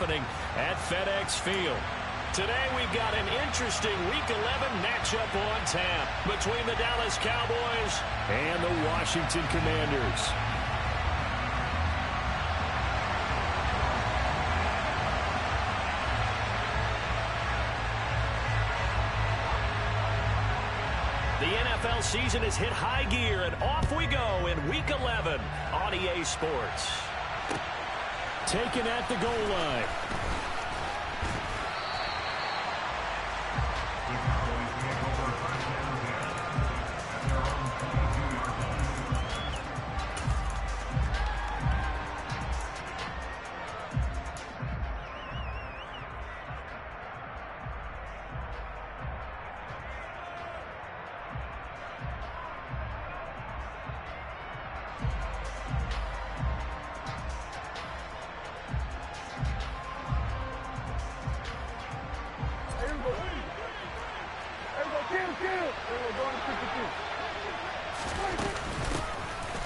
happening at FedEx Field. Today we've got an interesting Week 11 matchup on tap between the Dallas Cowboys and the Washington Commanders. The NFL season has hit high gear, and off we go in Week 11 on EA Sports. Taken at the goal line.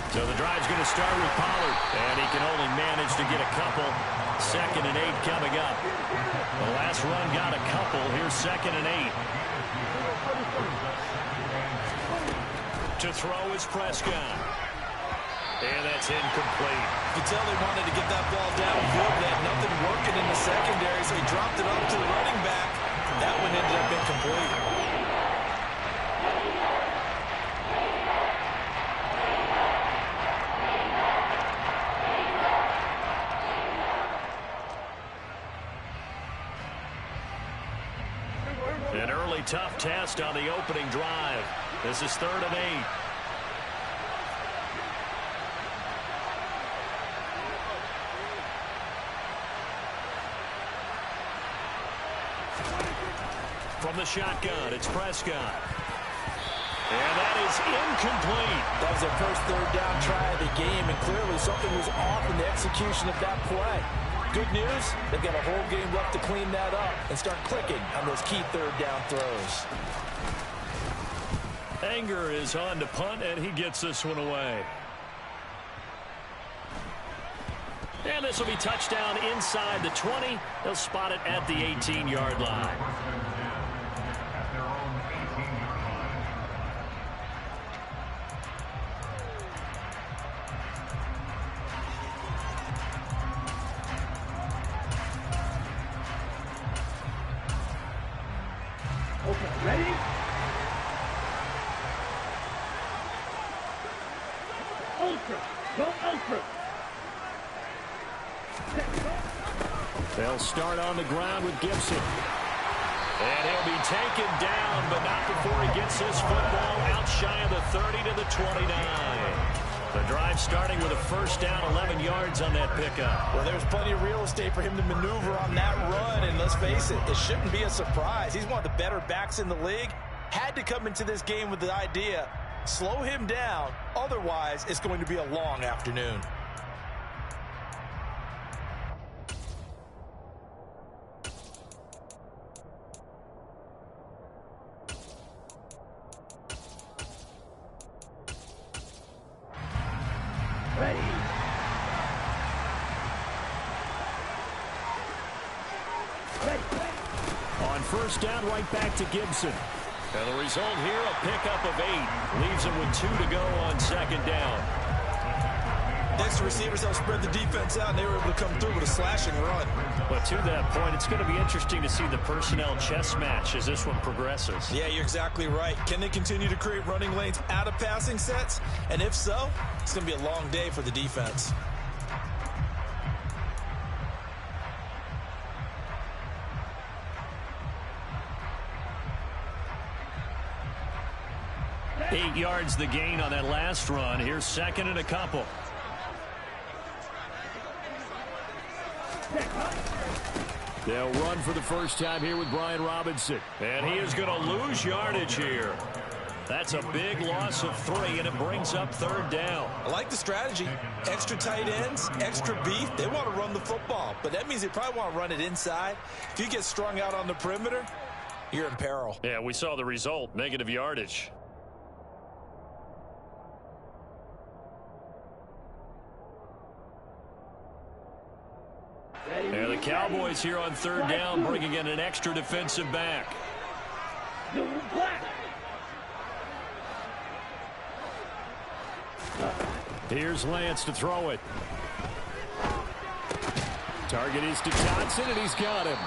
So the drive's going to start with Pollard, and he can only manage to get a couple. 2nd and 8 coming up. The last run got a couple. Here's 2nd and 8. To throw is Prescott. And that's incomplete. You can tell they wanted to get that ball downfield. They had nothing working in the secondary, so he dropped it off to the running back. That one ended up incomplete. An early tough test on the opening drive. This is 3rd and 8. From the shotgun, it's Prescott. And that is incomplete. That was their first 3rd down try of the game, and clearly something was off in the execution of that play. Good news, they've got a whole game left to clean that up and start clicking on those key 3rd down throws. Anger is on to punt, and he gets this one away. And this will be touchdown inside the 20. They'll spot it at the 18-yard line. Ready? Ultra. Go ultra. They'll start on the ground with Gibson. And he'll be taken down, but not before he gets his football out shy of the 30 to the 29. The drive starting with a 1st down, 11 yards on that pickup. Well, there's plenty of real estate for him to maneuver on that run, and let's face it, it shouldn't be a surprise. He's one of the better backs in the league. Had to come into this game with the idea, slow him down, otherwise it's going to be a long afternoon. Ready. Ready. On 1st down, right back to Gibson. And the result here, a pickup of 8. Leaves him with 2 to go on 2nd down. Next, the receivers help spread the defense out, and they were able to come through with a slashing run. But to that point, it's going to be interesting to see the personnel chess match as this one progresses. Yeah, you're exactly right. Can they continue to create running lanes out of passing sets? And if so, it's going to be a long day for the defense. Eight yards the gain on that last run. Here's 2nd and a couple. They'll run for the first time here with Brian Robinson. And he is going to lose yardage here. That's a big loss of 3, and it brings up 3rd down. I like the strategy. Extra tight ends, extra beef. They want to run the football, but that means they probably want to run it inside. If you get strung out on the perimeter, you're in peril. Yeah, we saw the result, negative yardage. And the The Cowboys here on third down, bringing in an extra defensive back. Black. Here's Lance to throw it. Target is to Johnson, and he's got him.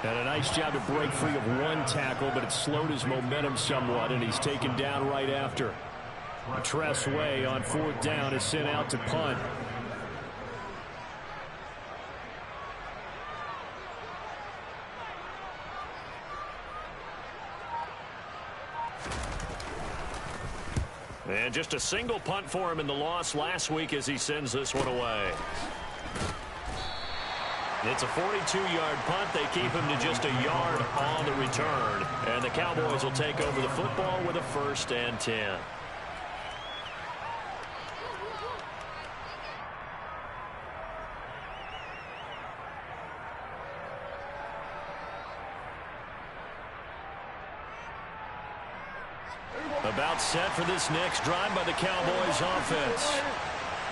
And a nice job to break free of one tackle, but it slowed his momentum somewhat, and he's taken down right after. Tress Way on fourth down is sent out to punt. And just a single punt for him in the loss last week as he sends this one away. It's a 42-yard punt. They keep him to just a yard on the return. And the Cowboys will take over the football with a 1st and 10. About set for this next drive by the Cowboys offense.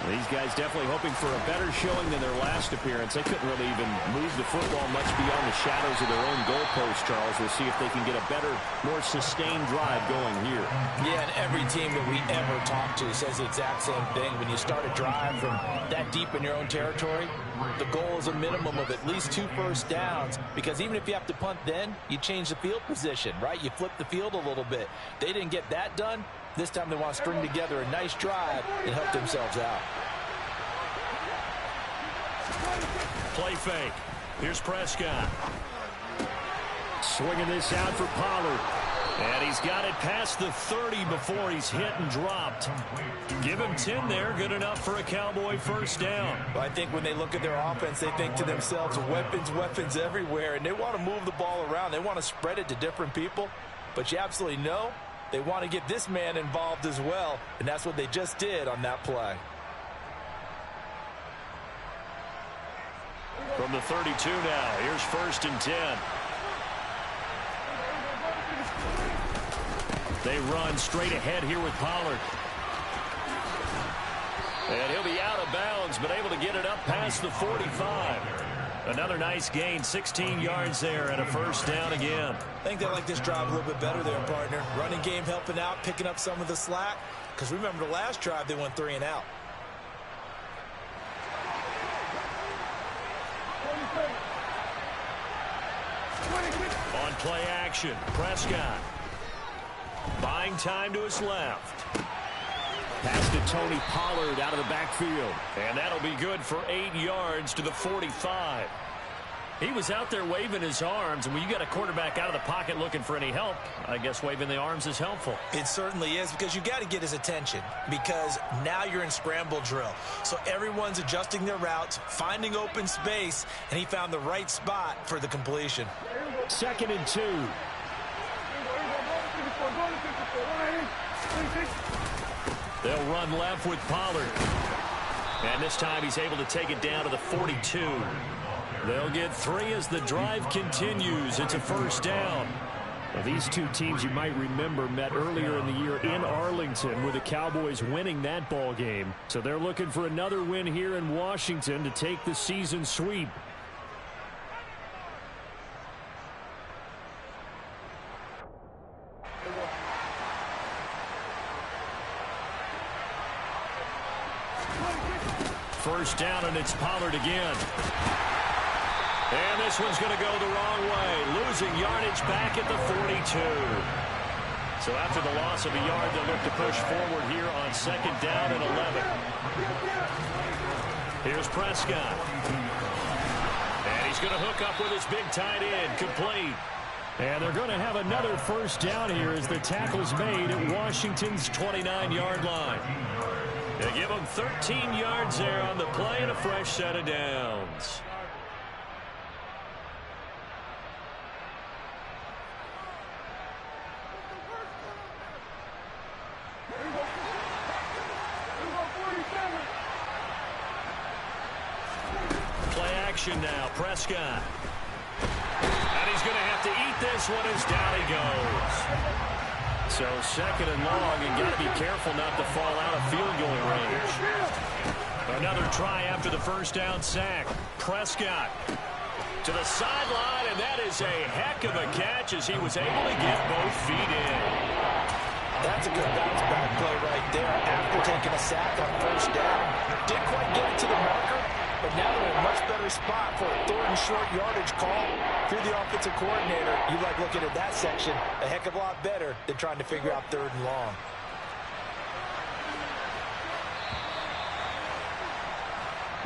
These guys definitely hoping for a better showing than their last appearance. They couldn't really even move the football much beyond the shadows of their own goalpost, Charles. We'll see if they can get a better, more sustained drive going here. Yeah, and every team that we ever talk to says the exact same thing. When you start a drive from that deep in your own territory, the goal is a minimum of at least 2 first downs, because even if you have to punt then, you change the field position, right? You flip the field a little bit. They didn't get that done. This time they want to string together a nice drive and help themselves out. Play fake. Here's Prescott. Swinging this out for Pollard. And he's got it past the 30 before he's hit and dropped. Give him 10 there. Good enough for a Cowboy first down. Well, I think when they look at their offense, they think to themselves, weapons, weapons everywhere. And they want to move the ball around. They want to spread it to different people. But you absolutely know they want to get this man involved as well. And that's what they just did on that play. From the 32 now, here's 1st and 10. They run straight ahead here with Pollard. And he'll be out of bounds, but able to get it up past the 45. Another nice gain, 16 yards there, and a first down again. I think they like this drive a little bit better there, partner. Running game helping out, picking up some of the slack. Because remember the last drive, they went 3 and out. On play action, Prescott. Buying time to his left. Pass to Tony Pollard out of the backfield. And that'll be good for 8 yards to the 45. He was out there waving his arms, and when you got a quarterback out of the pocket looking for any help, I guess waving the arms is helpful. It certainly is, because you got to get his attention, because now you're in scramble drill. So everyone's adjusting their routes, finding open space, and he found the right spot for the completion. 2nd and 2. They'll run left with Pollard. And this time he's able to take it down to the 42. They'll get 3 as the drive continues. It's a first down. Well, these two teams, you might remember, met earlier in the year in Arlington, with the Cowboys winning that ball game. So they're looking for another win here in Washington to take the season sweep. First down, and it's Pollard again. And this one's going to go the wrong way. Losing yardage back at the 42. So after the loss of a yard, they'll look to push forward here on 2nd down and 11. Here's Prescott. And he's going to hook up with his big tight end. Complete. And they're going to have another first down here as the tackle's made at Washington's 29-yard line. They give them 13 yards there on the play and a fresh set of downs. Play action now, Prescott. And he's going to have to eat this one as down he goes. So 2nd and long, and got to be careful not to fall out of field goal range. Another try after the first down sack. Prescott. To the sideline, and that is a heck of a catch as he was able to get both feet in. That's a good bounce back play right there after taking a sack on first down. Didn't quite get it to the marker, but now they're in a much better spot for a third and short yardage call. If you're the offensive coordinator, you like looking at that section a heck of a lot better than trying to figure out third and long.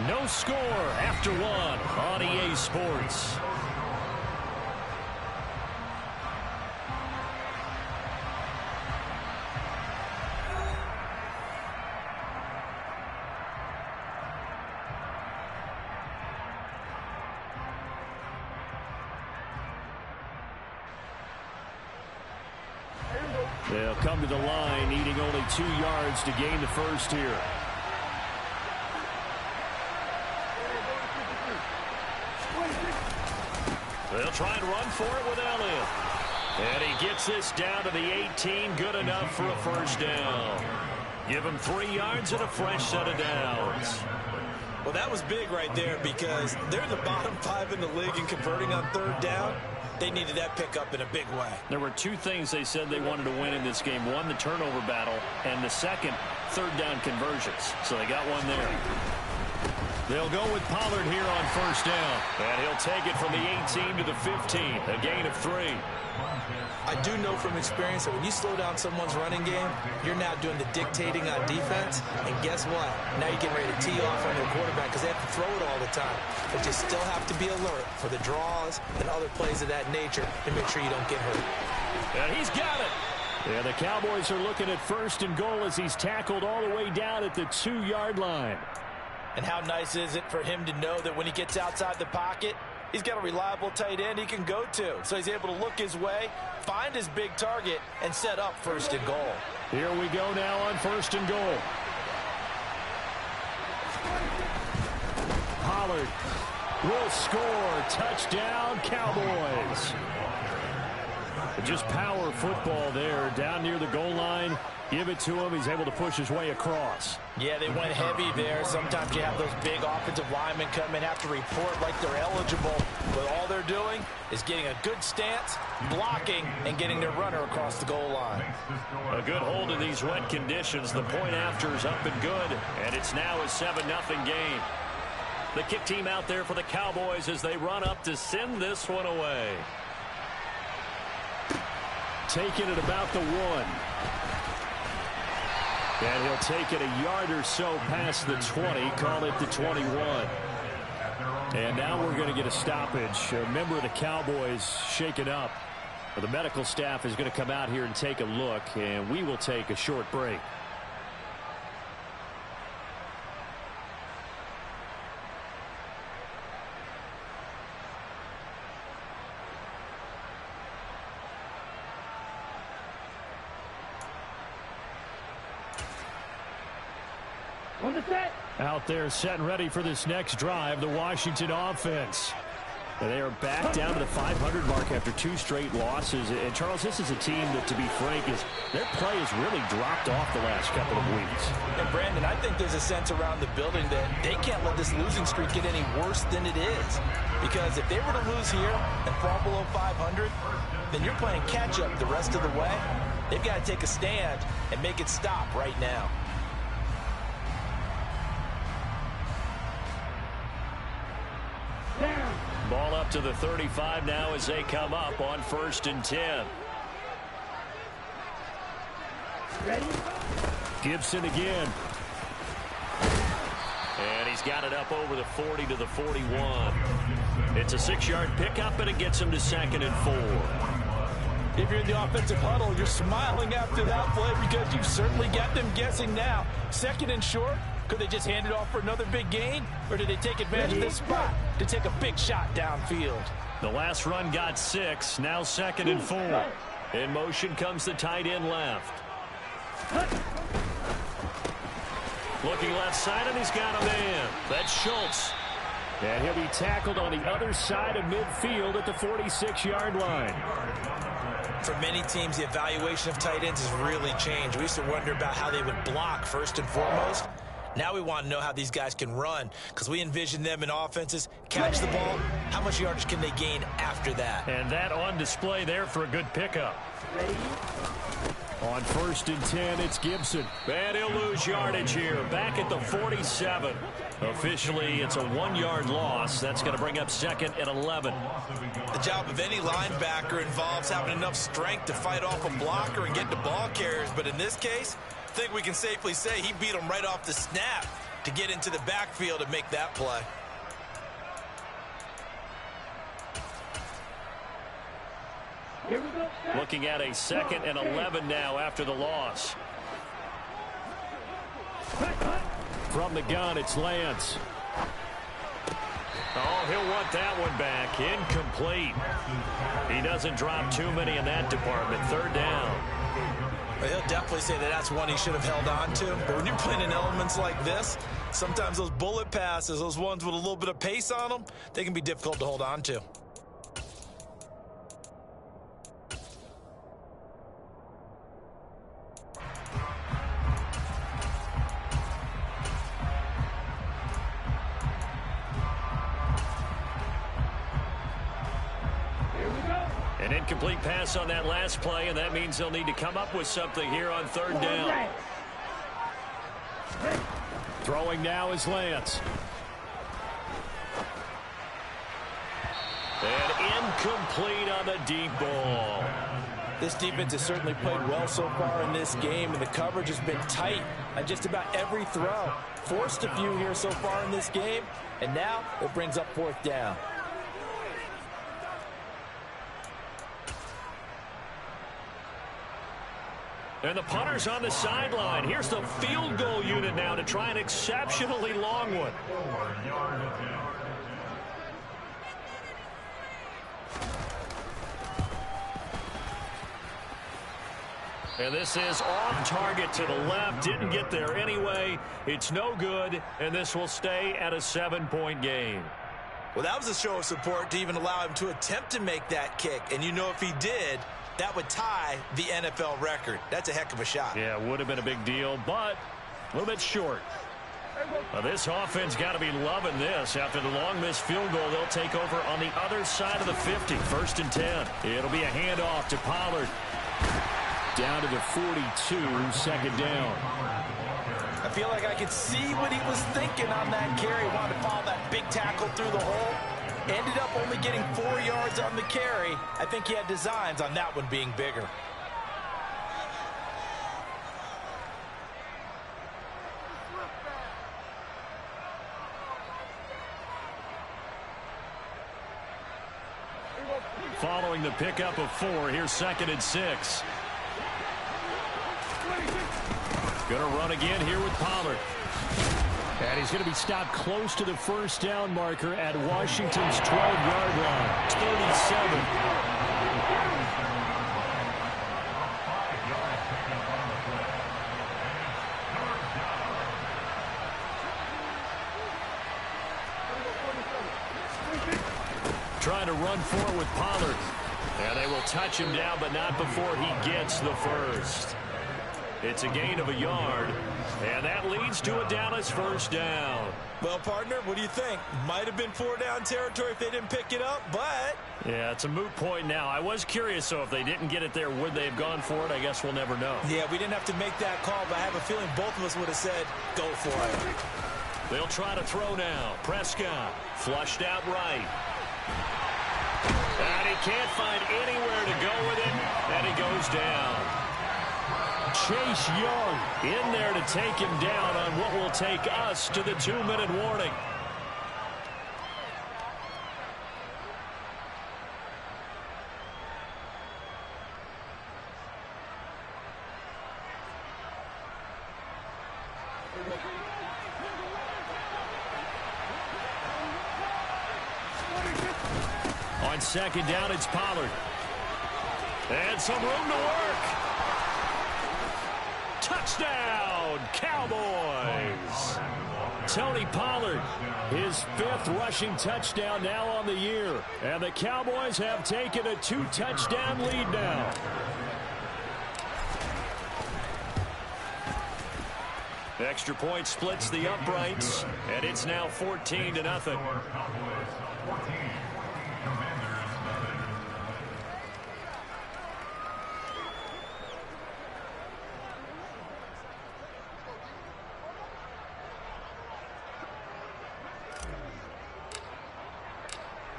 No score after one on EA Sports. They'll come to the line, needing only 2 yards to gain the first here. They'll try and run for it with Elliott. And he gets this down to the 18, good enough for a first down. Give him 3 yards and a fresh set of downs. Well, that was big right there because they're in the bottom 5 in the league in converting on third down. They needed that pickup in a big way. There were 2 things they said they wanted to win in this game. One, the turnover battle, and the second, third down conversions. So they got one there. They'll go with Pollard here on first down. And he'll take it from the 18 to the 15, a gain of 3. I do know from experience that when you slow down someone's running game, you're now doing the dictating on defense. And guess what? Now you're getting ready to tee off on their quarterback because they have to throw it all the time. But you still have to be alert for the draws and other plays of that nature to make sure you don't get hurt. And he's got it. Yeah, the Cowboys are looking at first and goal as he's tackled all the way down at the 2-yard line. And how nice is it for him to know that when he gets outside the pocket, he's got a reliable tight end he can go to. So he's able to look his way, find his big target, and set up first and goal. Here we go now on first and goal. Pollard will score. Touchdown, Cowboys. Just power football there down near the goal line. Give it to him. He's able to push his way across. Yeah, they went heavy there. Sometimes you have those big offensive linemen come in, have to report like they're eligible. But all they're doing is getting a good stance, blocking, and getting their runner across the goal line. A good hold in these wet conditions. The point after is up and good, and it's now a 7-0 game. The kick team out there for the Cowboys as they run up to send this one away. Taking it about the 1. And he'll take it a yard or so past the 20, call it the 21. And now we're going to get a stoppage. A member of the Cowboys shaken up. The medical staff is going to come out here and take a look, and we will take a short break. Out there set and ready for this next drive, the Washington offense. They are back down to the 500 mark after 2 straight losses. And, Charles, this is a team that, to be frank, their play has really dropped off the last couple of weeks. And, Brandon, I think there's a sense around the building that they can't let this losing streak get any worse than it is. Because if they were to lose here and fall below 500, then you're playing catch-up the rest of the way. They've got to take a stand and make it stop right now. Ball up to the 35 now as they come up on 1st and 10. Ready? Gibson again. And he's got it up over the 40 to the 41. It's a 6-yard pickup, and it gets him to 2nd and 4. If you're in the offensive huddle, you're smiling after that play because you've certainly got them guessing now. 2nd and short. Could they just hand it off for another big gain? Or did they take advantage of this spot to take a big shot downfield? The last run got 6. Now 2nd and 4. In motion comes the tight end left. Looking left side, and he's got a man. That's Schultz. And he'll be tackled on the other side of midfield at the 46-yard line. For many teams, the evaluation of tight ends has really changed. We used to wonder about how they would block first and foremost. Now we want to know how these guys can run, because we envision them in offenses catch the ball. How much yardage can they gain after that? And that on display there for a good pickup. On 1st and 10, it's Gibson. And he'll lose yardage here, back at the 47. Officially, it's a 1-yard loss. That's going to bring up 2nd and 11. The job of any linebacker involves having enough strength to fight off a blocker and get to ball carriers. But in this case, I think we can safely say he beat him right off the snap to get into the backfield and make that play. Here we go. Looking at a 2nd and 11 now after the loss. From the gun, it's Lance. Oh, he'll want that one back. Incomplete. He doesn't drop too many in that department. 3rd down. Well, he'll definitely say that that's one he should have held on to. But when you're playing in elements like this, sometimes those bullet passes, those ones with a little bit of pace on them, they can be difficult to hold on to. An incomplete pass on that last play, and that means they'll need to come up with something here on 3rd down. Throwing now is Lance. And incomplete on the deep ball. This defense has certainly played well so far in this game, and the coverage has been tight on just about every throw. Forced a few here so far in this game, and now it brings up 4th down. And the punter's on the sideline. Here's the field goal unit now to try an exceptionally long one. And this is off target to the left. Didn't get there anyway. It's no good, and this will stay at a 7-point game. Well, that was a show of support to even allow him to attempt to make that kick. And you know if he did, that would tie the NFL record. That's a heck of a shot. Yeah, it would have been a big deal, but a little bit short. Well, this offense got to be loving this. After the long missed field goal, they'll take over on the other side of the 50. 1st and 10. It'll be a handoff to Pollard. Down to the 42, 2nd down. I feel like I could see what he was thinking on that carry. Wanted to follow that big tackle through the hole. Ended up only getting 4 yards on the carry. I think he had designs on that one being bigger. Following the pickup of 4, here's 2nd and 6. Going to run again here with Pollard. And he's going to be stopped close to the 1st down marker at Washington's 12-yard line. 37. Trying to run forward with Pollard. And they will touch him down, but not before he gets the 1st. It's a gain of a yard, and that leads to a Dallas 1st down. Well, partner, what do you think? Might have been 4-down territory if they didn't pick it up, but... Yeah, it's a moot point now. I was curious, so if they didn't get it there, would they have gone for it? I guess we'll never know. Yeah, we didn't have to make that call, but I have a feeling both of us would have said, go for it. They'll try to throw now. Prescott flushed out right. And he can't find anywhere to go with it, and he goes down. Chase Young in there to take him down on what will take us to the 2-minute warning. On 2nd down, it's Pollard. And some room to work. Touchdown, Cowboys! Tony Pollard, his 5th rushing touchdown now on the year. And the Cowboys have taken a 2-touchdown lead now. Extra point splits the uprights, and it's now 14-0.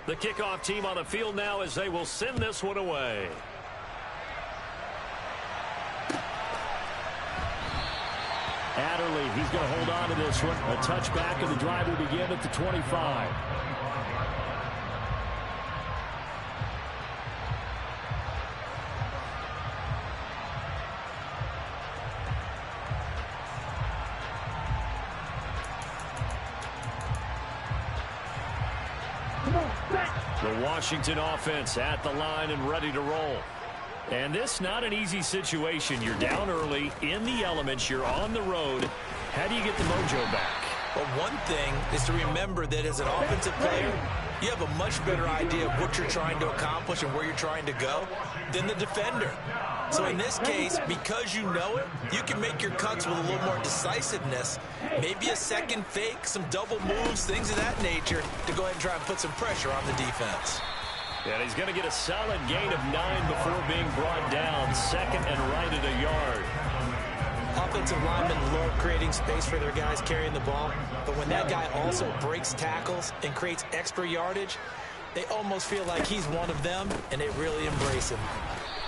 The kickoff team on the field now as they will send this one away. Adderley, he's going to hold on to this one. A touchback, and the drive will begin at the 25. The Washington offense at the line and ready to roll. And this not an easy situation. You're down early, in the elements, you're on the road. How do you get the mojo back? Well, one thing is to remember that as an offensive player, you have a much better idea of what you're trying to accomplish and where you're trying to go than the defender. So in this case, because you know it, you can make your cuts with a little more decisiveness. Maybe a second fake, some double moves, things of that nature to go ahead and try and put some pressure on the defense. And he's going to get a solid gain of 9 before being brought down. Second and right at a yard. Offensive linemen love creating space for their guys carrying the ball, but when that guy also breaks tackles and creates extra yardage, they almost feel like he's one of them, and they really embrace him.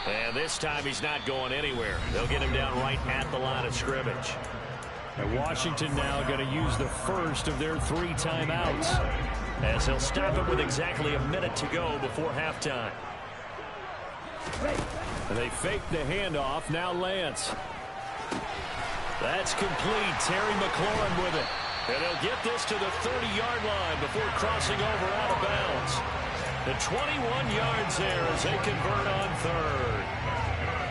And this time he's not going anywhere. They'll get him down right at the line of scrimmage. And Washington now going to use the first of their 3 timeouts, as they'll stop it with exactly a minute to go before halftime. And they fake the handoff. Now Lance. That's complete. Terry McLaurin with it. And they'll get this to the 30-yard line before crossing over out of bounds. The 21 yards there as they convert on third.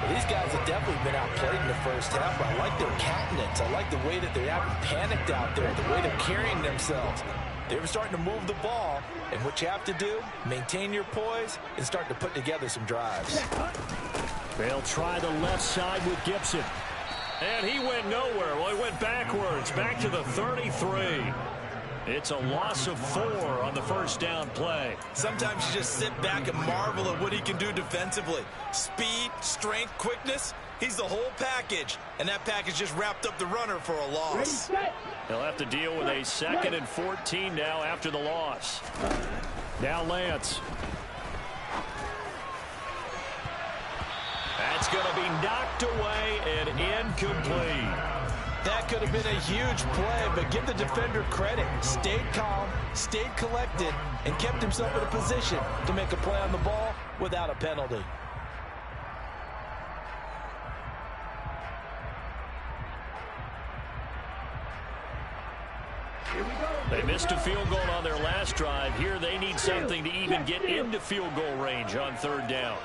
Well, these guys have definitely been outplayed in the first half, but I like their countenance. I like the way that they haven't panicked out there, the way they're carrying themselves. They're starting to move the ball, and what you have to do, maintain your poise and start to put together some drives. They'll try the left side with Gibson. And he went nowhere. Well, he went backwards, back to the 33. It's a loss of 4 on the first down play. Sometimes you just sit back and marvel at what he can do defensively. Speed, strength, quickness, he's the whole package. And that package just wrapped up the runner for a loss. They'll have to deal with a 2nd and 14 now after the loss. Now Lance. That's going to be knocked away and incomplete. That could have been a huge play, but give the defender credit. Stayed calm, stayed collected, and kept himself in a position to make a play on the ball without a penalty. They missed a field goal on their last drive. Here they need something to even get into field goal range on 3rd down.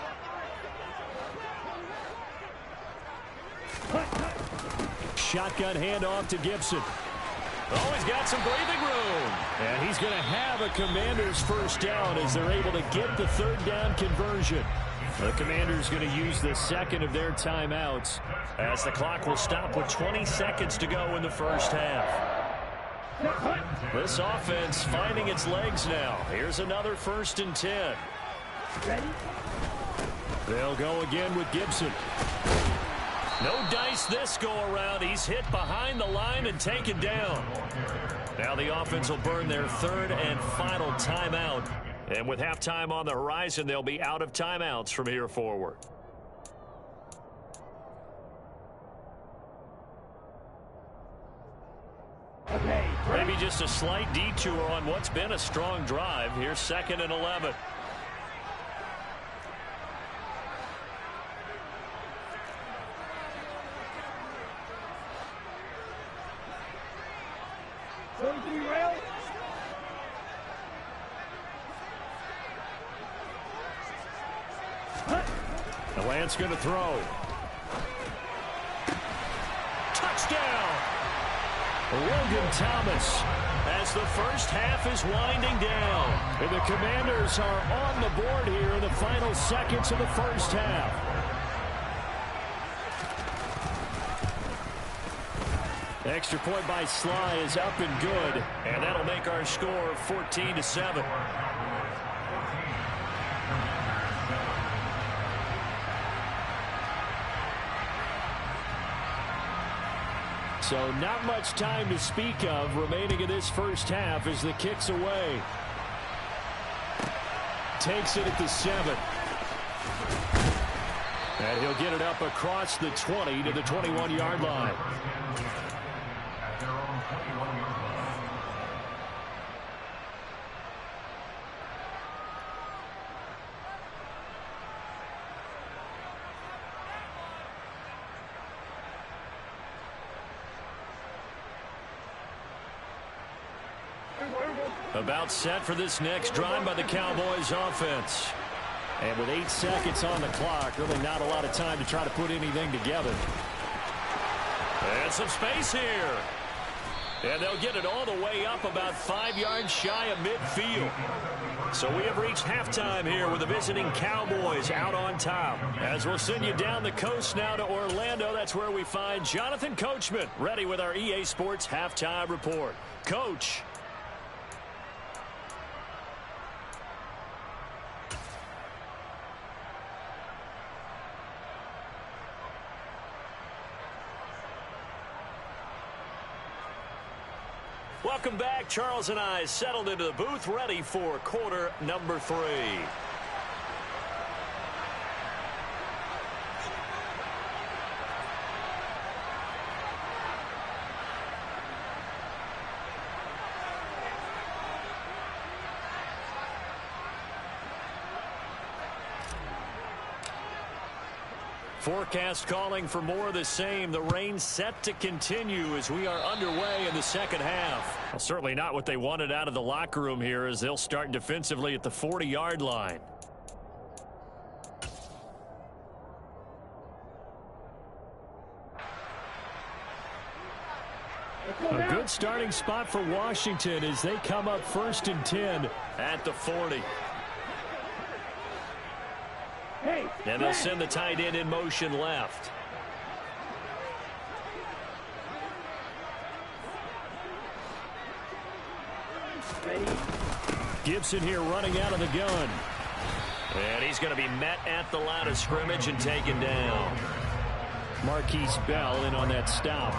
Shotgun handoff to Gibson. Oh, he's got some breathing room. And he's going to have a Commanders first down as they're able to get the 3rd down conversion. The Commanders going to use the 2nd of their timeouts as the clock will stop with 20 seconds to go in the first half. This offense finding its legs now. Here's another 1st and 10. They'll go again with Gibson. No dice this go around. He's hit behind the line and taken down. Now the offense will burn their 3rd and final timeout. And with halftime on the horizon, they'll be out of timeouts from here forward. Maybe just a slight detour on what's been a strong drive. Here's 2nd and 11. The Lance going to throw. Touchdown! Logan Thomas as the first half is winding down. And the Commanders are on the board here in the final seconds of the first half. Extra point by Sly is up and good, and that'll make our score 14-7. So not much time to speak of remaining in this first half as the kick's away. Takes it at the 7. And he'll get it up across the 20 to the 21-yard line. About set for this next drive by the Cowboys offense. And with 8 seconds on the clock, really not a lot of time to try to put anything together. And some space here. And they'll get it all the way up about 5 yards shy of midfield. So we have reached halftime here with the visiting Cowboys out on top. As we'll send you down the coast now to Orlando, that's where we find Jonathan Coachman ready with our EA Sports halftime report. Coach. Welcome back. Charles and I settled into the booth, ready for quarter number 3. Forecast calling for more of the same. The rain set to continue as we are underway in the second half. Well, certainly not what they wanted out of the locker room here as they'll start defensively at the 40-yard line. A good starting spot for Washington as they come up 1st and 10 at the 40. And they'll send the tight end in motion left. Gibson here running out of the gun. And he's going to be met at the line of scrimmage and taken down. Marquise Bell in on that stop.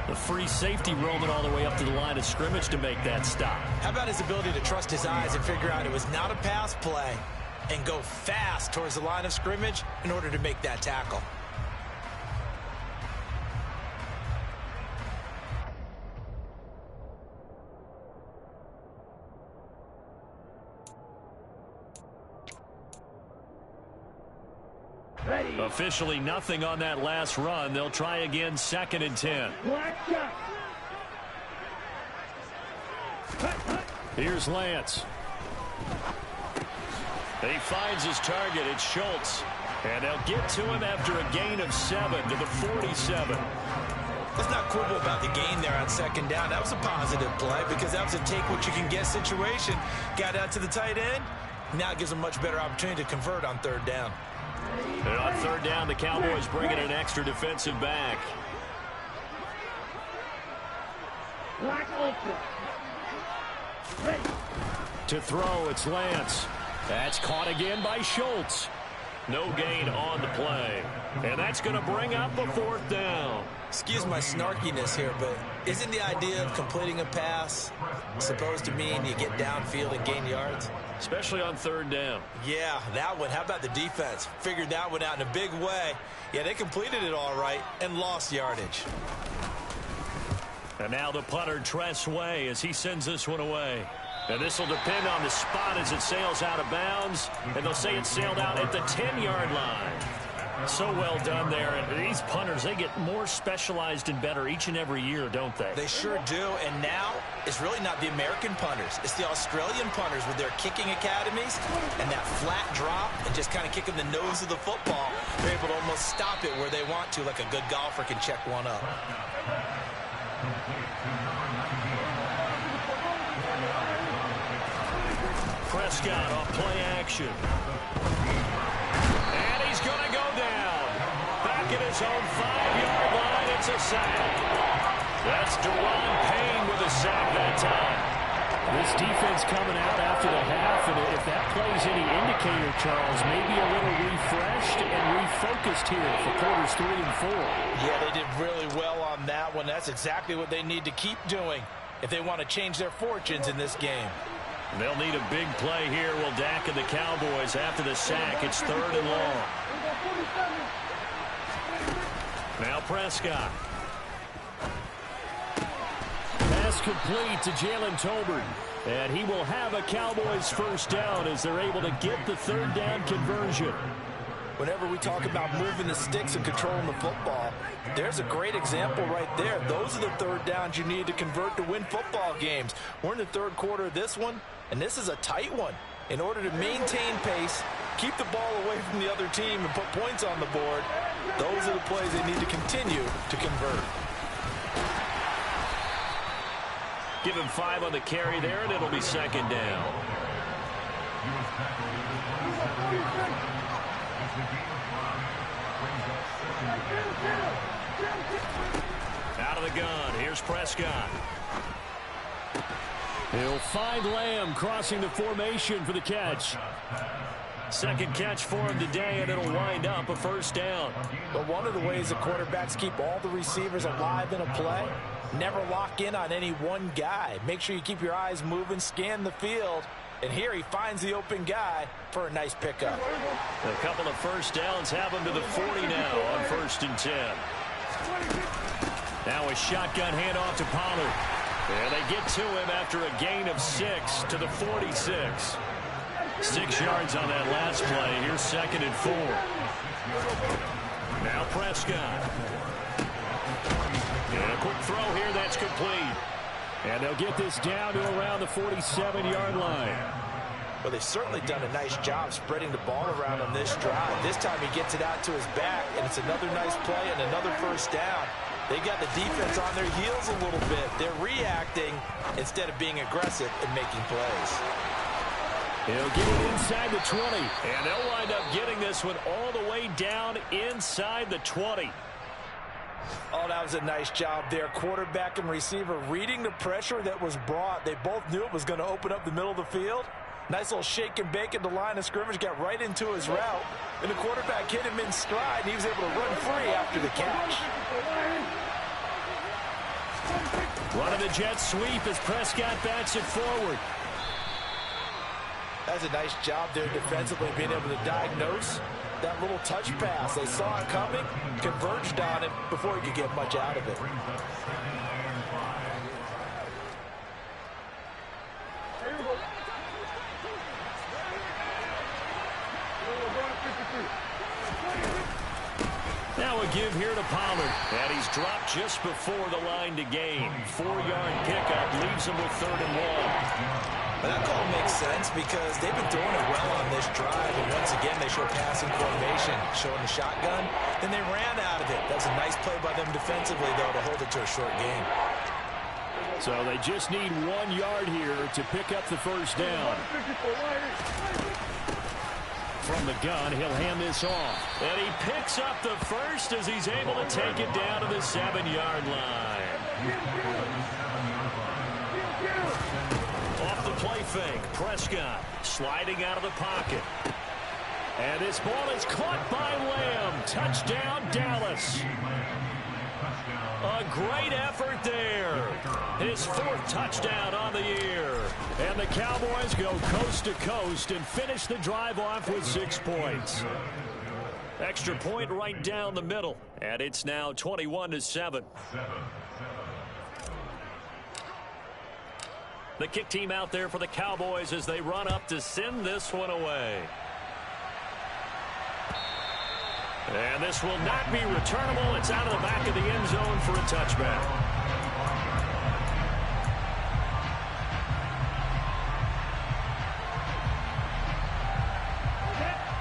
The free safety roaming all the way up to the line of scrimmage to make that stop. How about his ability to trust his eyes and figure out it was not a pass play and go fast towards the line of scrimmage in order to make that tackle. Ready. Officially nothing on that last run. They'll try again 2nd and 10. Blackazz. Here's Lance. He finds his target. It's Schultz. And they'll get to him after a gain of 7 to the 47. It's not quibble about the gain there on 2nd down. That was a positive play because that was a take-what-you-can-get situation. Got out to the tight end. Now it gives them a much better opportunity to convert on 3rd down. And on 3rd down, the Cowboys bring in an extra defensive back. Black Ultra. Ready. To throw, it's Lance. That's caught again by Schultz. No gain on the play. And that's going to bring up a 4th down. Excuse my snarkiness here, but isn't the idea of completing a pass supposed to mean you get downfield and gain yards? Especially on 3rd down. Yeah, that one. How about the defense? Figured that one out in a big way. Yeah, they completed it all right and lost yardage. And now the punter, Tress Way, as he sends this one away. And this will depend on the spot as it sails out of bounds. And they'll say it sailed out at the 10-yard line. So well done there. And these punters, they get more specialized and better each and every year, don't they? They sure do. And now it's really not the American punters. It's the Australian punters with their kicking academies and that flat drop and just kind of kicking the nose of the football. They're able to almost stop it where they want to, like a good golfer can check one up. Prescott off play action. And he's going to go down. Back at his own 5-yard line, it's a sack. That's Deron Payne with a sack that time. This defense coming out after the half, and if that plays any indicator, Charles, maybe a little refreshed and refocused here for quarters 3 and 4. Yeah, they did really well on that one. That's exactly what they need to keep doing if they want to change their fortunes in this game. They'll need a big play here. Will Dak and the Cowboys after the sack. It's 3rd and long. Now Prescott. Pass complete to Jalen Tolbert. And he will have a Cowboys first down as they're able to get the 3rd down conversion. Whenever we talk about moving the sticks and controlling the football, there's a great example right there. Those are the 3rd downs you need to convert to win football games. We're in the 3rd quarter of this one, and this is a tight one. In order to maintain pace, keep the ball away from the other team, and put points on the board, those are the plays they need to continue to convert. Give him 5 on the carry there, and it'll be 2nd down. Out of the gun, here's Prescott. He'll find Lamb crossing the formation for the catch. 2nd catch for him today, and it'll wind up a first down. But one of the ways the quarterbacks keep all the receivers alive in a play, never lock in on any one guy. Make sure you keep your eyes moving, scan the field. And here he finds the open guy for a nice pickup. A couple of first downs have him to the 40 now on 1st and 10. Now a shotgun handoff to Pollard. And they get to him after a gain of 6 to the 46. 6 yards on that last play. Here's 2nd and 4. Now Prescott. And a quick throw here that's complete. And they'll get this down to around the 47-yard line. Well, they've certainly done a nice job spreading the ball around on this drive. This time he gets it out to his back, and it's another nice play and another first down. They got the defense on their heels a little bit. They're reacting instead of being aggressive and making plays. He'll get it inside the 20. And they'll wind up getting this one all the way down inside the 20. Oh, that was a nice job there. Quarterback and receiver reading the pressure that was brought. They both knew it was going to open up the middle of the field. Nice little shake and bake at the line of scrimmage. Got right into his route. And the quarterback hit him in stride, and he was able to run free after the catch. Running the jet sweep as Prescott bats it forward. That's a nice job there defensively, being able to diagnose that little touch pass. They saw it coming, converged on it before he could get much out of it. Now a give here to Pollard. And he's dropped just before the line to gain. 4-yard pickup leaves him with 3rd and 1. That call makes sense because they've been throwing it well on this drive, and once again they show passing formation, showing the shotgun, and they ran out of it. That's a nice play by them defensively, though, to hold it to a short game. So they just need 1 yard here to pick up the first down. From the gun, he'll hand this off. And he picks up the first as he's able to take it down to the 7-yard line. Off the play fake, Prescott sliding out of the pocket. And this ball is caught by Lamb. Touchdown, Dallas. A great effort there. His 4th touchdown on the year. And the Cowboys go coast to coast and finish the drive off with 6 points. Extra point right down the middle. And it's now 21-7. The kick team out there for the Cowboys as they run up to send this one away. And this will not be returnable. It's out of the back of the end zone for a touchback.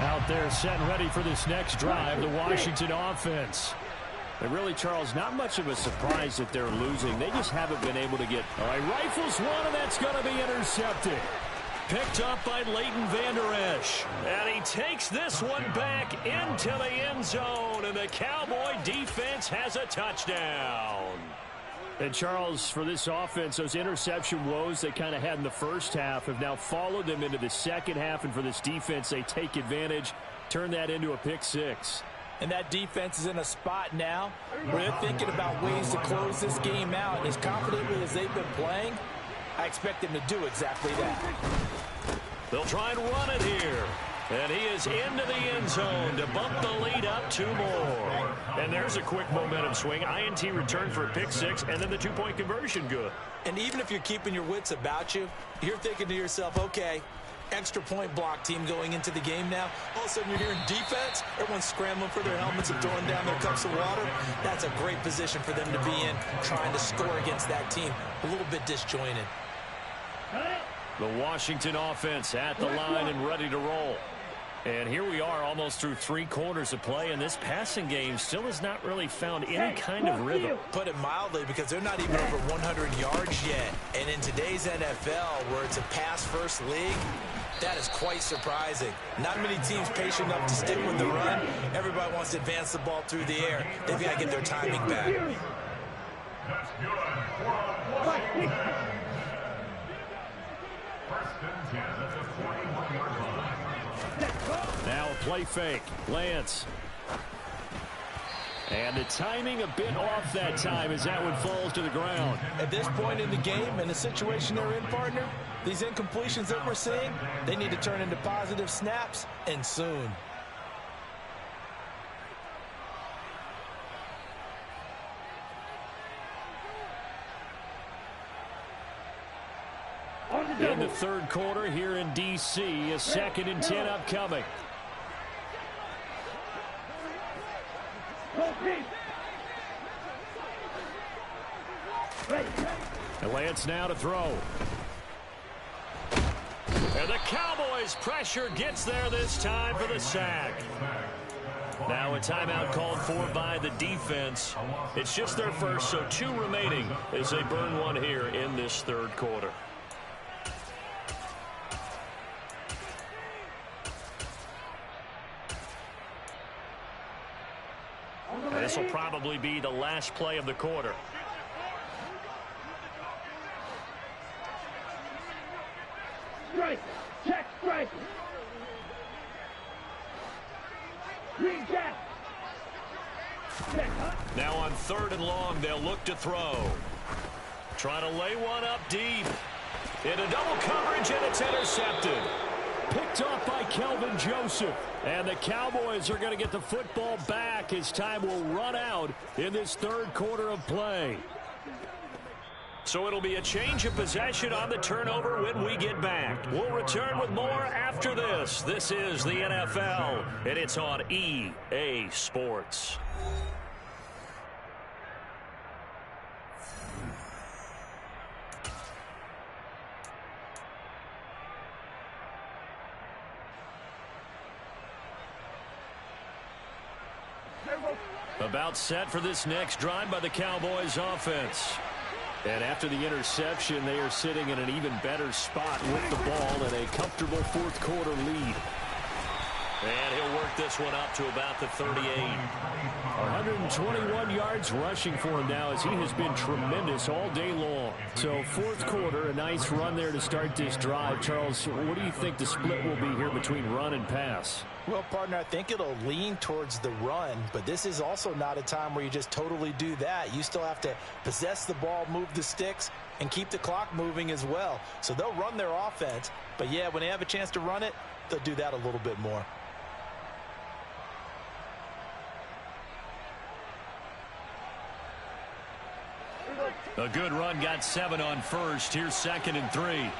Out there set and ready for this next drive, the Washington offense. And really, Charles, not much of a surprise that they're losing. They just haven't been able to get... All right, rifles one, and that's going to be intercepted. Picked up by Leighton Vander Esch. And he takes this one back into the end zone, and the Cowboy defense has a touchdown. And, Charles, for this offense, those interception woes they kind of had in the first half have now followed them into the second half. And for this defense, they take advantage, turn that into a pick six. And that defense is in a spot now where they're thinking about ways to close this game out. And as confidently as they've been playing, I expect them to do exactly that. They'll try and run it here. And he is into the end zone to bump the lead up 2 more. And there's a quick momentum swing. INT return for a pick six, and then the 2-point conversion good. And even if you're keeping your wits about you, you're thinking to yourself, okay, extra point block team going into the game now. All of a sudden you're hearing defense. Everyone's scrambling for their helmets and throwing down their cups of water. That's a great position for them to be in, trying to score against that team. A little bit disjointed. The Washington offense at the line and ready to roll. And here we are almost through 3 quarters of play, and this passing game still has not really found any kind of rhythm. Put it mildly, because they're not even over 100 yards yet. And in today's NFL, where it's a pass-first league, that is quite surprising. Not many teams patient enough to stick with the run. Everybody wants to advance the ball through the air. They've got to get their timing back. Now a play fake. Lance. And the timing a bit off that time as that one falls to the ground. At this point in the game, in the situation they're in, partner, these incompletions that we're seeing, they need to turn into positive snaps, and soon. In the third quarter here in D.C., a 2nd and 10 upcoming. And Lance now to throw. And the Cowboys' pressure gets there this time for the sack. Now a timeout called for by the defense. It's just their first, so 2 remaining as they burn one here in this third quarter. This will probably be the last play of the quarter. Strike. Check strike. Green jack. Now on 3rd and long, they'll look to throw. Trying to lay one up deep. Into double coverage, and it's intercepted. Picked off by Kelvin Joseph. And the Cowboys are going to get the football back as time will run out in this third quarter of play. So it'll be a change of possession on the turnover when we get back. We'll return with more after this. This is the NFL, and it's on EA Sports. About set for this next drive by the Cowboys offense. And after the interception, they are sitting in an even better spot with the ball and a comfortable fourth quarter lead. And he'll work this one up to about the 38. 121 yards rushing for him now as he has been tremendous all day long. So fourth quarter, a nice run there to start this drive. Charles, what do you think the split will be here between run and pass? Well, partner, I think it'll lean towards the run, but this is also not a time where you just totally do that. You still have to possess the ball, move the sticks, and keep the clock moving as well. So they'll run their offense, but yeah, when they have a chance to run it, they'll do that a little bit more. A good run, got 7 on first. Here's 2nd and 3.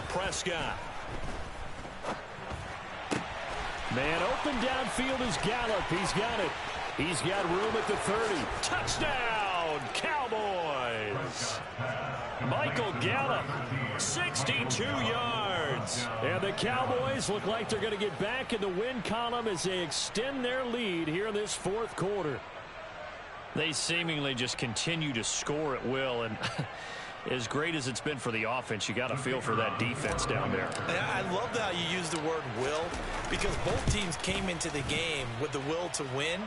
Prescott. Man open downfield is Gallup. He's got it. He's got room at the 30. Touchdown, Cowboys. Michael Gallup, 62 yards. And the Cowboys look like they're going to get back in the win column as they extend their lead here in this fourth quarter. They seemingly just continue to score at will, and as great as it's been for the offense, you got to feel for that defense down there. I love how you use the word will. because both teams came into the game with the will to win,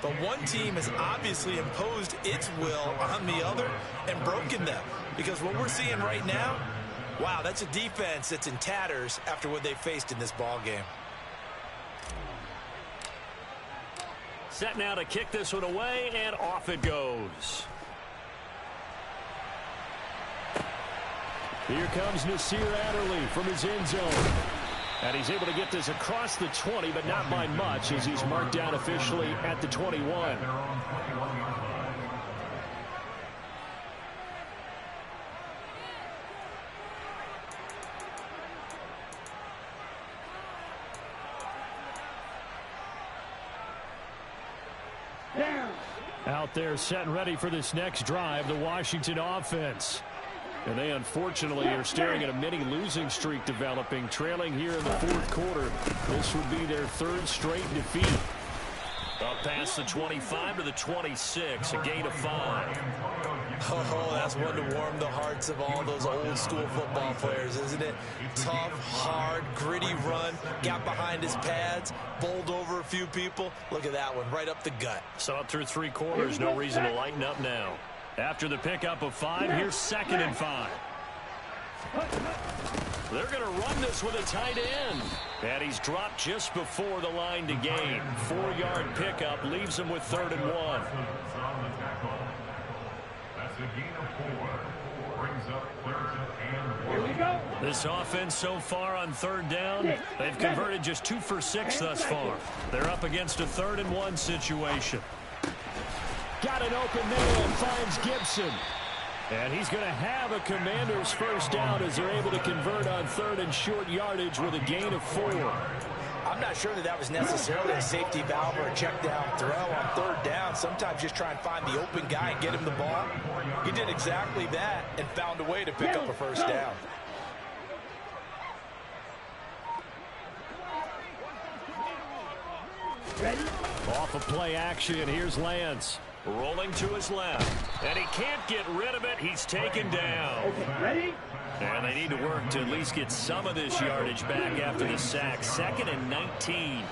but one team has obviously imposed its will on the other and broken them. Because what we're seeing right now, wow, that's a defense that's in tatters after what they faced in this ball game. Set now to kick this one away, and off it goes. Here comes Nasir Adderley from his end zone. And he's able to get this across the 20, but not by much, as he's marked down officially at the 21. Out there set and ready for this next drive, the Washington offense. And they unfortunately are staring at a mini losing streak developing, trailing here in the fourth quarter. This would be their third straight defeat. Up past the 25 to the 26, a gain of 5. Oh, that's one to warm the hearts of all those old school football players, isn't it? Tough, hard, gritty run, got behind his pads, bowled over a few people. Look at that one, right up the gut. Saw it through 3 quarters, no reason to lighten up now. After the pickup of 5, here's 2nd and 5. They're going to run this with a tight end. And he's dropped just before the line to gain. 4-yard pickup leaves him with 3rd and 1. Here we go. This offense so far on 3rd down, they've converted just 2 for 6 thus far. They're up against a 3rd and 1 situation. Got an open man, finds Gibson. And he's going to have a Commander's first down as they're able to convert on 3rd and short yardage with a gain of 4. I'm not sure that was necessarily a safety valve or a check down throw on 3rd down. Sometimes just try and find the open guy and get him the ball. He did exactly that and found a way to pick up a first down. Ready? Off of play action, here's Lance. Rolling to his left. And he can't get rid of it. He's taken down. Okay, ready? And they need to work to at least get some of this yardage back after the sack. 2nd and 19.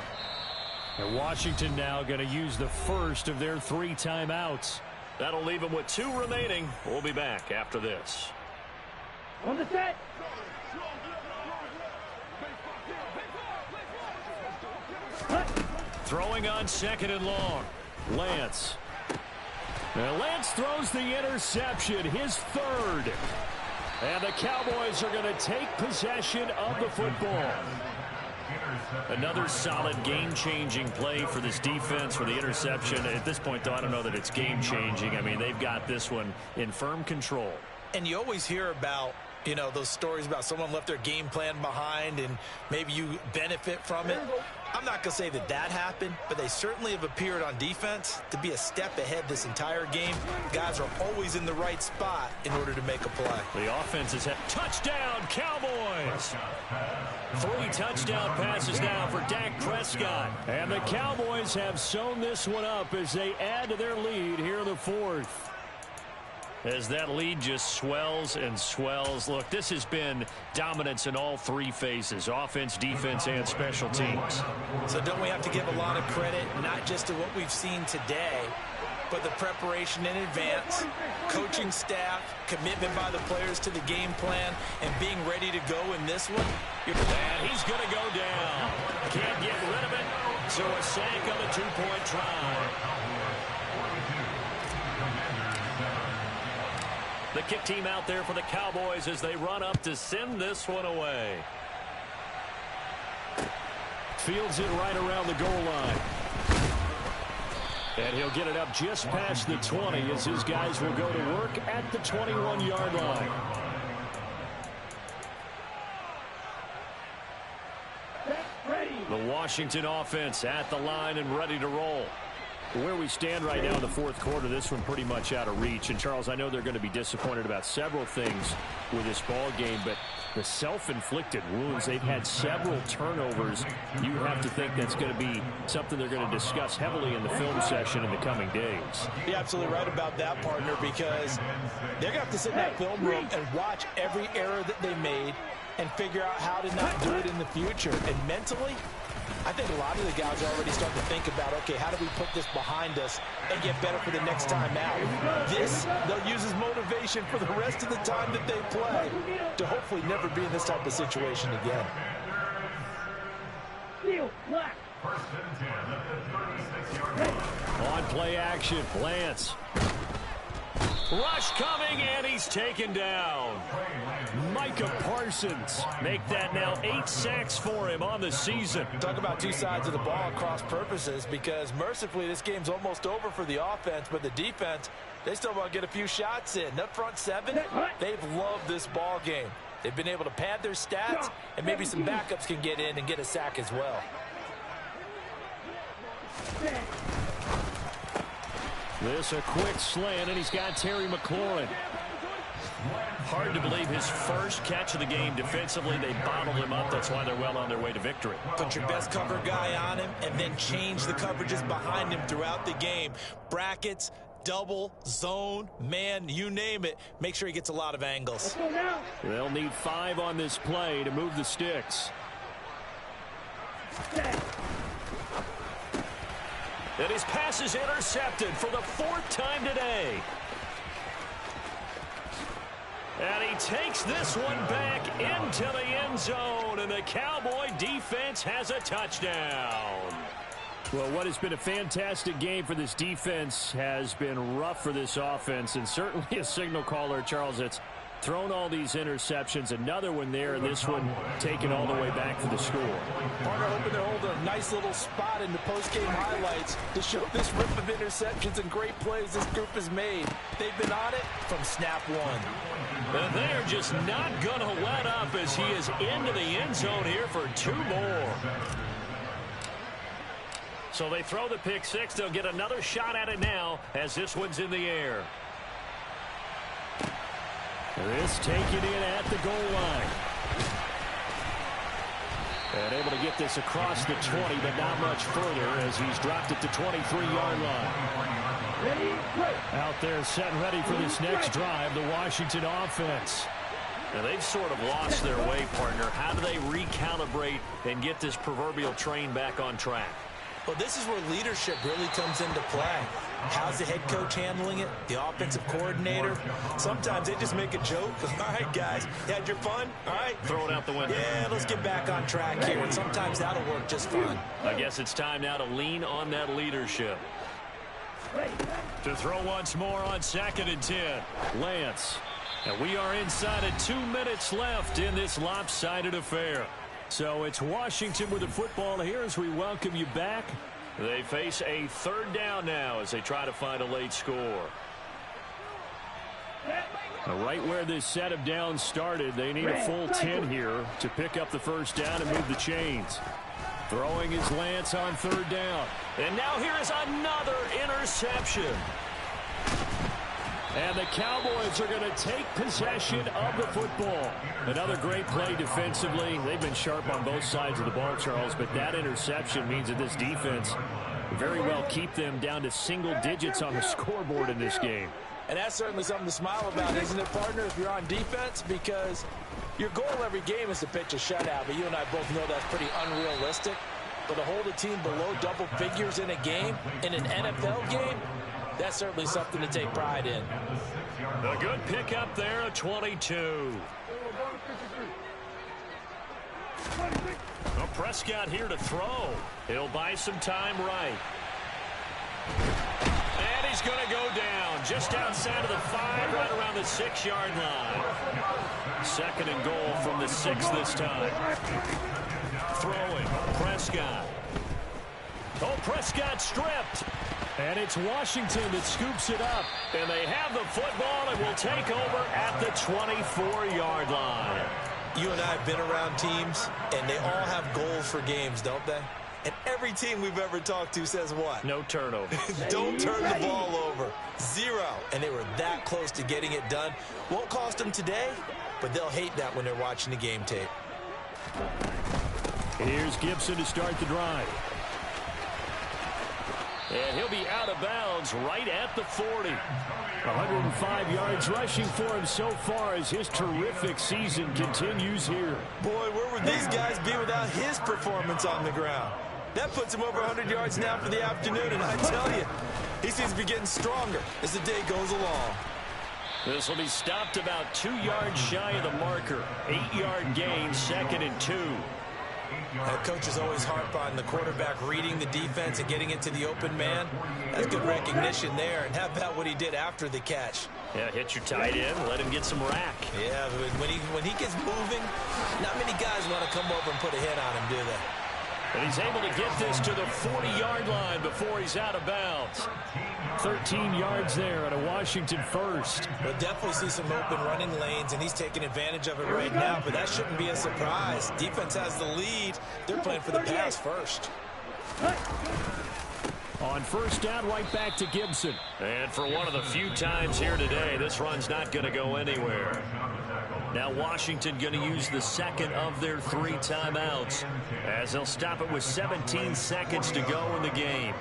And Washington now going to use the first of their 3 timeouts. That'll leave them with 2 remaining. We'll be back after this. On the set. Throwing on 2nd and long. Lance. And Lance throws the interception, his 3rd. And the Cowboys are going to take possession of the football. Another solid game-changing play for this defense for the interception. At this point, though, I don't know that it's game-changing. I mean, they've got this one in firm control. And you always hear about, you know, those stories about someone left their game plan behind and maybe you benefit from it. I'm not going to say that that happened, but they certainly have appeared on defense to be a step ahead this entire game. Guys are always in the right spot in order to make a play. The offense has had touchdown, Cowboys! 3 touchdown passes now for Dak Prescott. And the Cowboys have sewn this one up as they add to their lead here in the 4th. As that lead just swells and swells. Look, this has been dominance in all 3 phases, offense, defense, and special teams. So don't we have to give a lot of credit, not just to what we've seen today, but the preparation in advance, coaching staff, commitment by the players to the game plan, and being ready to go in this one? And he's going to go down. Can't get rid of it. So a sack on the 2-point try. The kick team out there for the Cowboys as they run up to send this one away. Fields it right around the goal line. And he'll get it up just past the 20 as his guys will go to work at the 21-yard line. The Washington offense at the line and ready to roll. Where we stand right now in the 4th quarter, this one pretty much out of reach. And, Charles, I know they're going to be disappointed about several things with this ball game, but the self-inflicted wounds, they've had several turnovers. You have to think that's going to be something they're going to discuss heavily in the film session in the coming days. You're absolutely right about that, partner, because they're going to have to sit in that film room and watch every error that they made and figure out how to not do it in the future. And mentally, I think a lot of the guys are already starting to think about, okay, how do we put this behind us and get better for the next time out? This, they'll use as motivation for the rest of the time that they play to hopefully never be in this type of situation again. On play action, Lance. Rush coming, and he's taken down. Micah Parsons make that now 8 sacks for him on the season. Talk about two sides of the ball across purposes, because mercifully this game's almost over for the offense, but the defense, they still want to get a few shots in. Up front seven, they've loved this ball game. They've been able to pad their stats, and maybe some backups can get in and get a sack as well. This a quick slant, and he's got Terry McLaurin. Hard to believe his first catch of the game defensively. They bottled him up. That's why they're well on their way to victory. Put your best cover guy on him and then change the coverages behind him throughout the game. Brackets, double, zone, man, you name it. Make sure he gets a lot of angles. They'll need 5 on this play to move the sticks. And his pass is intercepted for the 4th time today. And he takes this one back into the end zone, and the Cowboy defense has a touchdown. Well, what has been a fantastic game for this defense has been rough for this offense, and certainly a signal caller, Charles, that's thrown all these interceptions. Another one there, and this one taken all the way back for the score. Partner hoping they're holding a nice little spot in the post-game highlights to show this rip of interceptions and great plays this group has made. They've been on it from snap one. And they're just not going to let up as he is into the end zone here for 2 more. So they throw the pick six. They'll get another shot at it now as this one's in the air. This taken in at the goal line. And able to get this across the 20, but not much further as he's dropped it to 23-yard line. Out there set and ready for this next drive, the Washington offense. And they've sort of lost their way, partner. How do they recalibrate and get this proverbial train back on track? Well, this is where leadership really comes into play. How's the head coach handling it? The offensive coordinator? Sometimes they just make a joke. All right, guys, you had your fun? All right. Throw it out the window. Yeah, let's get back on track here. And sometimes that'll work just fine. I guess it's time now to lean on that leadership. To throw once more on 2nd and 10. Lance. And we are inside of 2 minutes left in this lopsided affair. So it's Washington with the football here as we welcome you back. They face a 3rd down now as they try to find a late score. Right where this set of downs started, they need a full 10 here to pick up the 1st down and move the chains. Throwing his Lance on 3rd down. And now here is another interception. And the Cowboys are going to take possession of the football. Another great play defensively. They've been sharp on both sides of the ball, Charles, but that interception means that this defense very well keep them down to single digits on the scoreboard in this game. And that's certainly something to smile about, isn't it, partner, if you're on defense? Because your goal every game is to pitch a shutout, but you and I both know that's pretty unrealistic. But to hold a team below double figures in a game, in an NFL game, that's certainly something to take pride in. A good pickup there at 22. Well, Prescott here to throw. He'll buy some time right. And he's going to go down just outside of the 5, right around the 6-yard line. 2nd and goal from the 6 this time. Throwing, Prescott. Oh, Prescott stripped. And it's Washington that scoops it up. And they have the football and will take over at the 24-yard line. You and I have been around teams, and they all have goals for games, don't they? And every team we've ever talked to says what? No turnover. Don't turn the ball over. 0. And they were that close to getting it done. Won't cost them today, but they'll hate that when they're watching the game tape. Here's Gibson to start the drive. And he'll be out of bounds right at the 40. 105 yards rushing for him so far as his terrific season continues here. Boy, where would these guys be without his performance on the ground? That puts him over 100 yards now for the afternoon, and I tell you, he seems to be getting stronger as the day goes along. This will be stopped about 2 yards shy of the marker. 8-yard gain, 2nd and 2. Coaches always harp on the quarterback reading the defense and getting into the open man. That's good recognition there. And how about what he did after the catch? Yeah, hit your tight end, let him get some rack. Yeah, but when he gets moving, not many guys want to come over and put a hit on him, do they? And he's able to get this to the 40-yard line before he's out of bounds. 13 yards there at a Washington first. We'll definitely see some open running lanes, and he's taking advantage of it right now, but that shouldn't be a surprise. Defense has the lead. They're playing for the pass first. On first down, right back to Gibson. And for one of the few times here today, this run's not going to go anywhere. Now Washington going to use the second of their 3 timeouts as they'll stop it with 17 seconds to go in the game.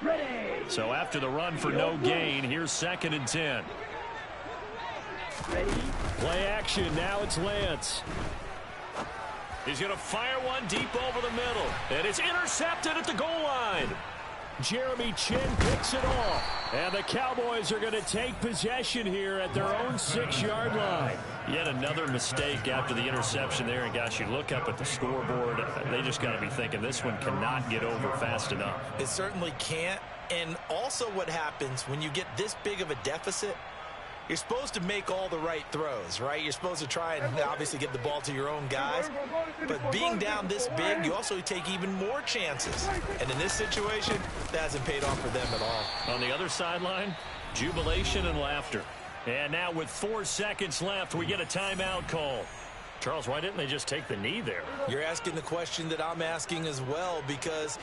Ready. So after the run for no gain, here's 2nd and 10. Ready. Play action. Now it's Lance. He's going to fire one deep over the middle. And it's intercepted at the goal line. Jeremy Chin picks it off. And the Cowboys are going to take possession here at their own 6-yard line. Yet another mistake after the interception there. And, gosh, you look up at the scoreboard. They just got to be thinking this one cannot get over fast enough. It certainly can't. And also what happens when you get this big of a deficit, you're supposed to make all the right throws, right? You're supposed to try and obviously get the ball to your own guys. But being down this big, you also take even more chances. And in this situation, that hasn't paid off for them at all. On the other sideline, jubilation and laughter. And now with 4 seconds left, we get a timeout call. Charles, why didn't they just take the knee there? You're asking the question that I'm asking as well, because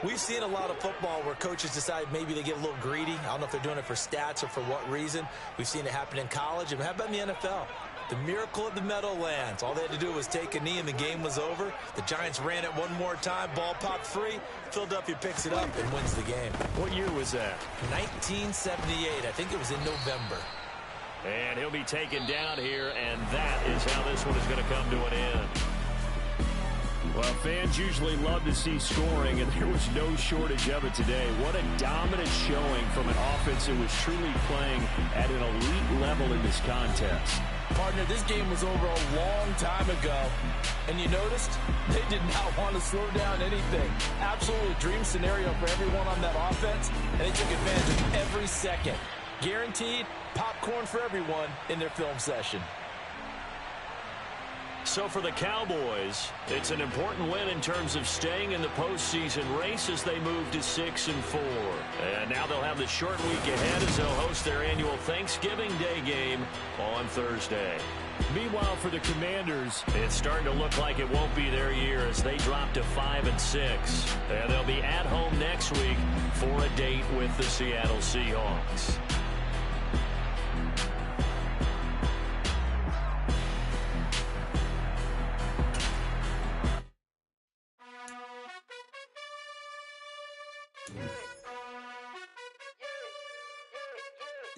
we've seen a lot of football where coaches decide maybe they get a little greedy. I don't know if they're doing it for stats or for what reason. We've seen it happen in college. And how about in the NFL? The miracle of the Meadowlands. All they had to do was take a knee and the game was over. The Giants ran it one more time. Ball popped free. Philadelphia picks it up and wins the game. What year was that? 1978. I think it was in November. And he'll be taken down here, and that is how this one is going to come to an end. Well, fans usually love to see scoring, and there was no shortage of it today. What a dominant showing from an offense that was truly playing at an elite level in this contest. Partner, this game was over a long time ago, and you noticed they did not want to slow down anything. Absolutely dream scenario for everyone on that offense, and they took advantage of every second. Guaranteed popcorn for everyone in their film session. So for the Cowboys, it's an important win in terms of staying in the postseason race as they move to 6-4. And now they'll have the short week ahead as they'll host their annual Thanksgiving Day game on Thursday. Meanwhile, for the Commanders, it's starting to look like it won't be their year as they drop to 5-6. And they'll be at home next week for a date with the Seattle Seahawks.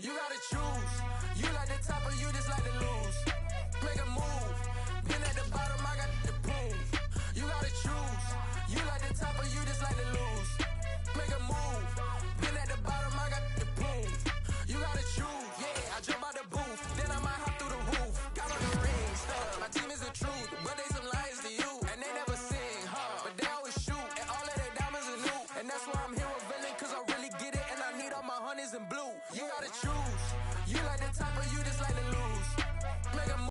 You gotta choose.